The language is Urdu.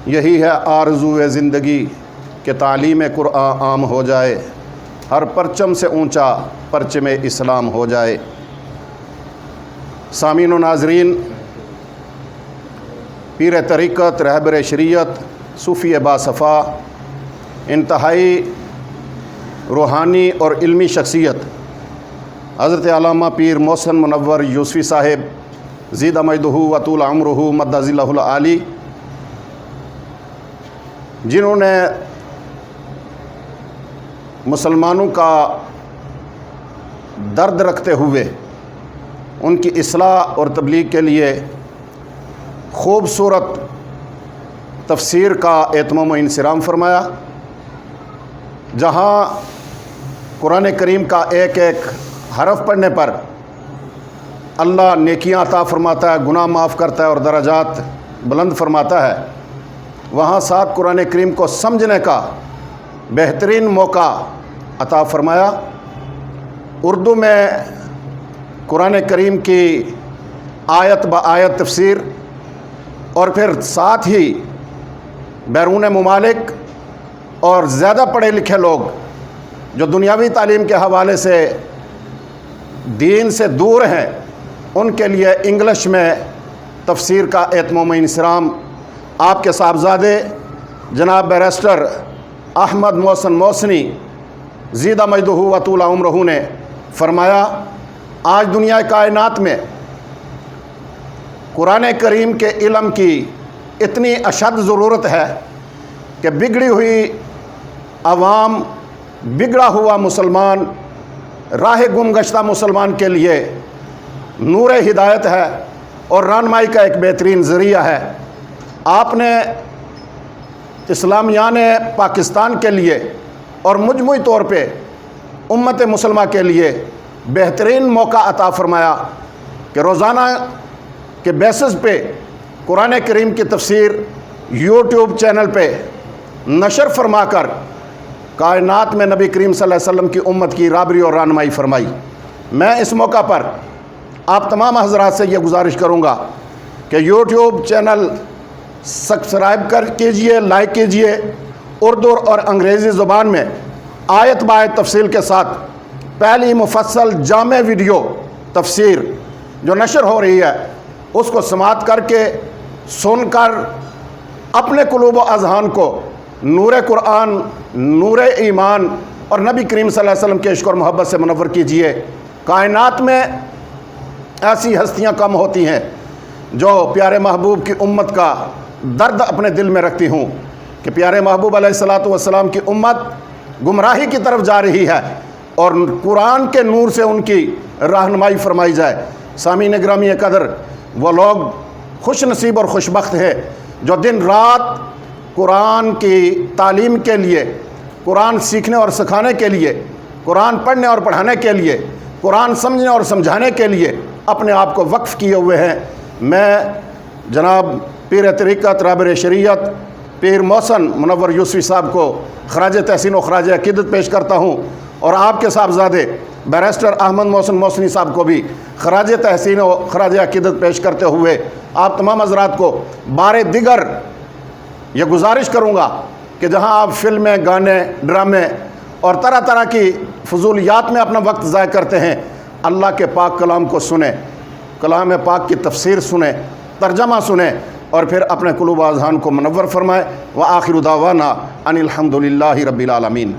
یہی ہے آرزوئے زندگی کہ تعلیم قرآن عام ہو جائے، ہر پرچم سے اونچا پرچم اسلام ہو جائے۔ سامعین و ناظرین، پیر طریقت، رہبر شریعت، صوفی باصفا، انتہائی روحانی اور علمی شخصیت حضرت علامہ پیر محسن منور یوسفی صاحب زیدہ مجدہ و طول عمرہ مد ظلہ العالی، جنہوں نے مسلمانوں کا درد رکھتے ہوئے ان کی اصلاح اور تبلیغ کے لیے خوبصورت تفسیر کا اہتمام و انصرام فرمایا، جہاں قرآن کریم کا ایک ایک حرف پڑھنے پر اللہ نیکیاں عطا فرماتا ہے، گناہ معاف کرتا ہے اور درجات بلند فرماتا ہے، وہاں ساتھ قرآن کریم کو سمجھنے کا بہترین موقع عطا فرمایا۔ اردو میں قرآن کریم کی آیت با آیت تفسیر، اور پھر ساتھ ہی بیرون ممالک اور زیادہ پڑھے لکھے لوگ جو دنیاوی تعلیم کے حوالے سے دین سے دور ہیں، ان کے لیے انگلش میں تفسیر کا اہتمام و انصرام آپ کے صاحبزادے جناب بیرسٹر احمد محسن محسنی زیدہ مجدہ و طول عمرہ نے فرمایا۔ آج دنیا کائنات میں قرآن کریم کے علم کی اتنی اشد ضرورت ہے کہ بگڑی ہوئی عوام، بگڑا ہوا مسلمان، راہ گم گشتہ مسلمان کے لیے نور ہدایت ہے اور رہنمائی کا ایک بہترین ذریعہ ہے۔ آپ نے اسلامیان پاکستان کے لیے اور مجموعی طور پہ امت مسلمہ کے لیے بہترین موقع عطا فرمایا کہ روزانہ کے بیسس پہ قرآن کریم کی تفسیر یوٹیوب چینل پہ نشر فرما کر کائنات میں نبی کریم صلی اللہ علیہ وسلم کی امت کی رابری اور رہنمائی فرمائی۔ میں اس موقع پر آپ تمام حضرات سے یہ گزارش کروں گا کہ یوٹیوب چینل سبسکرائب کیجئے، لائک کیجئے۔ اردو اور انگریزی زبان میں آیت بآیت تفصیل کے ساتھ پہلی مفصل جامع ویڈیو تفسیر جو نشر ہو رہی ہے، اس کو سماعت کر کے سن کر اپنے قلوب و اذہان کو نور قرآن، نور ایمان اور نبی کریم صلی اللہ علیہ وسلم کے عشق اور محبت سے منور کیجئے۔ کائنات میں ایسی ہستیاں کم ہوتی ہیں جو پیارے محبوب کی امت کا درد اپنے دل میں رکھتی ہوں کہ پیارے محبوب علیہ الصلاۃ والسلام کی امت گمراہی کی طرف جا رہی ہے اور قرآن کے نور سے ان کی رہنمائی فرمائی جائے۔ سامعین گرامی قدر، وہ لوگ خوش نصیب اور خوش بخت ہیں جو دن رات قرآن کی تعلیم کے لیے، قرآن سیکھنے اور سکھانے کے لیے، قرآن پڑھنے اور پڑھانے کے لیے، قرآن سمجھنے اور سمجھانے کے لیے اپنے آپ کو وقف کیے ہوئے ہیں۔ میں جناب پیر طریقت، رہبر شریعت پیر محسن منور یوسفی صاحب کو خراج تحسین و خراج عقیدت پیش کرتا ہوں، اور آپ کے صاحبزادے بیرسٹر احمد محسن محسنی صاحب کو بھی خراج تحسین و خراج عقیدت پیش کرتے ہوئے آپ تمام حضرات کو بار دیگر یہ گزارش کروں گا کہ جہاں آپ فلمیں، گانے، ڈرامے اور طرح طرح کی فضولیات میں اپنا وقت ضائع کرتے ہیں، اللہ کے پاک کلام کو سنیں، کلام پاک کی تفسیر سنیں، ترجمہ سنیں، اور پھر اپنے قلوب و اذہان کو منور فرمائے۔ وآخر دعوانا ان الحمد للہ رب العالمین۔